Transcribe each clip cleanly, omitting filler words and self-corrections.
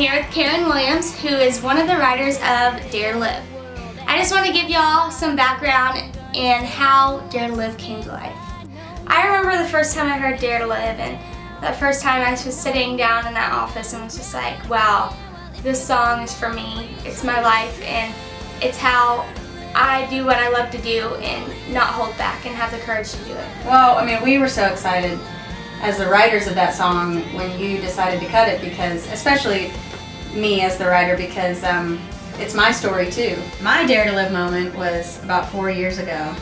here with Karyn Williams, who is one of the writers of Dare to Live. I just want to give y'all some background in how Dare to Live came to life. I remember the first time I heard Dare to Live, and the first time I was sitting down in that office and was just like, wow, this song is for me, it's my life, and it's how I do what I love to do and not hold back and have the courage to do it. Well, I mean, we were so excited as the writers of that song when you decided to cut it, because, especially me as the writer, because it's my story too. My Dare to Live moment was about 4 years ago.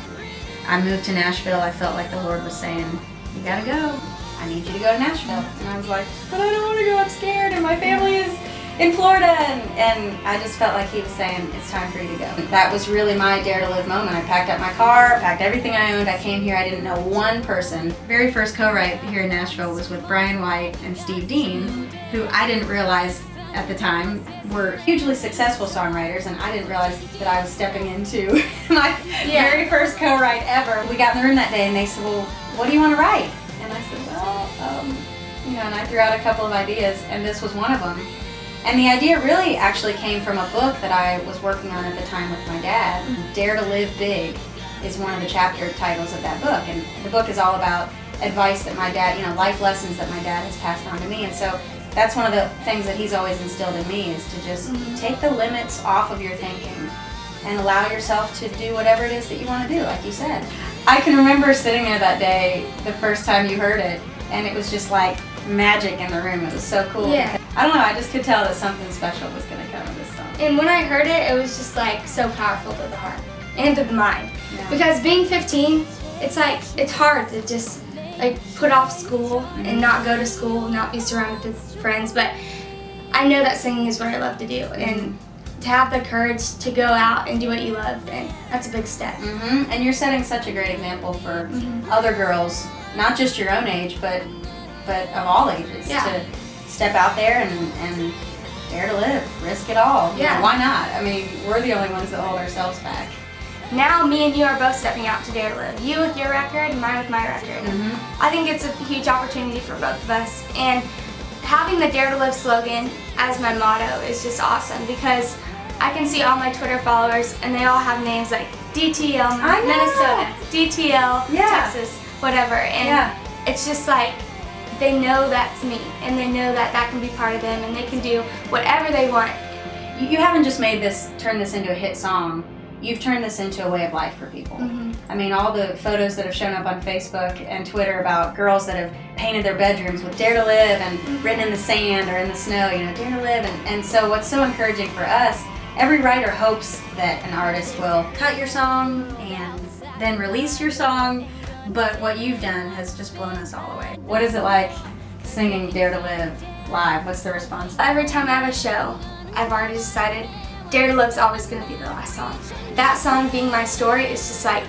I moved to Nashville. I felt like the Lord was saying, you gotta go. I need you to go to Nashville. And I was like, but I don't want to go, I'm scared, and my family is in Florida, and I just felt like he was saying, it's time for you to go. That was really my Dare to Live moment. I packed up my car, packed everything I owned. I came here, I didn't know one person. Very first co-write here in Nashville was with Brian White and Steve Dean, who I didn't realize at the time were hugely successful songwriters, and I didn't realize that I was stepping into my very first co-write ever. We got in the room that day and they said, well, what do you want to write? And I said, well, and I threw out a couple of ideas, and this was one of them. And the idea really actually came from a book that I was working on at the time with my dad. Dare to Live Big is one of the chapter titles of that book, and the book is all about advice that my dad, life lessons that my dad has passed on to me. And so that's one of the things that he's always instilled in me, is to just take the limits off of your thinking and allow yourself to do whatever it is that you want to do, like you said. I can remember sitting there that day, the first time you heard it, and it was just like magic in the room. It was so cool. Yeah. I don't know, I just could tell that something special was going to come of this song. And when I heard it, it was just like so powerful to the heart and to the mind. Yeah. Because being 15, it's like, it's hard to just like put off school and not go to school, not be surrounded with friends, but I know that singing is what I love to do, and to have the courage to go out and do what you love, and that's a big step. And you're setting such a great example for other girls, not just your own age, but of all ages, to step out there and dare to live, risk it all. Yeah. Why not? I mean, we're the only ones that hold ourselves back. Now me and you are both stepping out to Dare to Live. You with your record, mine with my record. I think it's a huge opportunity for both of us, and having the Dare to Live slogan as my motto is just awesome, because I can see all my Twitter followers and they all have names like DTL Minnesota, DTL Texas, whatever, and it's just like they know that's me, and they know that that can be part of them, and they can do whatever they want. You haven't just turned this into a hit song. You've turned this into a way of life for people. I mean, all the photos that have shown up on Facebook and Twitter about girls that have painted their bedrooms with Dare to Live and written in the sand or in the snow, Dare to Live. And so what's so encouraging for us, every writer hopes that an artist will cut your song and then release your song, but what you've done has just blown us all away. What is it like singing Dare to Live live? What's the response? Every time I have a show, I've already decided Dare to Live is always going to be the last song. That song being my story is just like,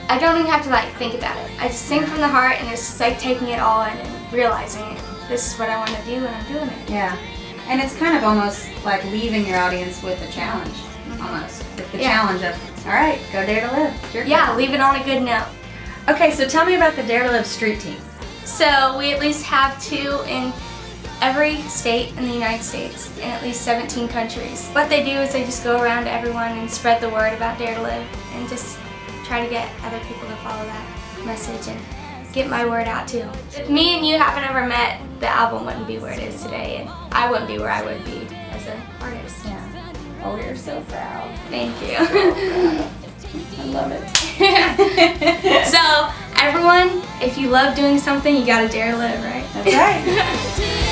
I don't even have to think about it. I just sing from the heart, and it's just like taking it all in and realizing it. This is what I want to do, and I'm doing it. Yeah. And it's kind of almost like leaving your audience with a challenge, almost. With the challenge of, all right, go Dare to Live. Leave it on a good note. Okay, so tell me about the Dare to Live street team. So we at least have 2 in every state in the United States, in at least 17 countries. What they do is they just go around to everyone and spread the word about Dare to Live, and just try to get other people to follow that message and get my word out too. If me and you haven't ever met, the album wouldn't be where it is today, and I wouldn't be where I would be as an artist. Yeah. Oh, we are so proud. Thank you. I love it. So, everyone, if you love doing something, you gotta dare to live, right? That's right.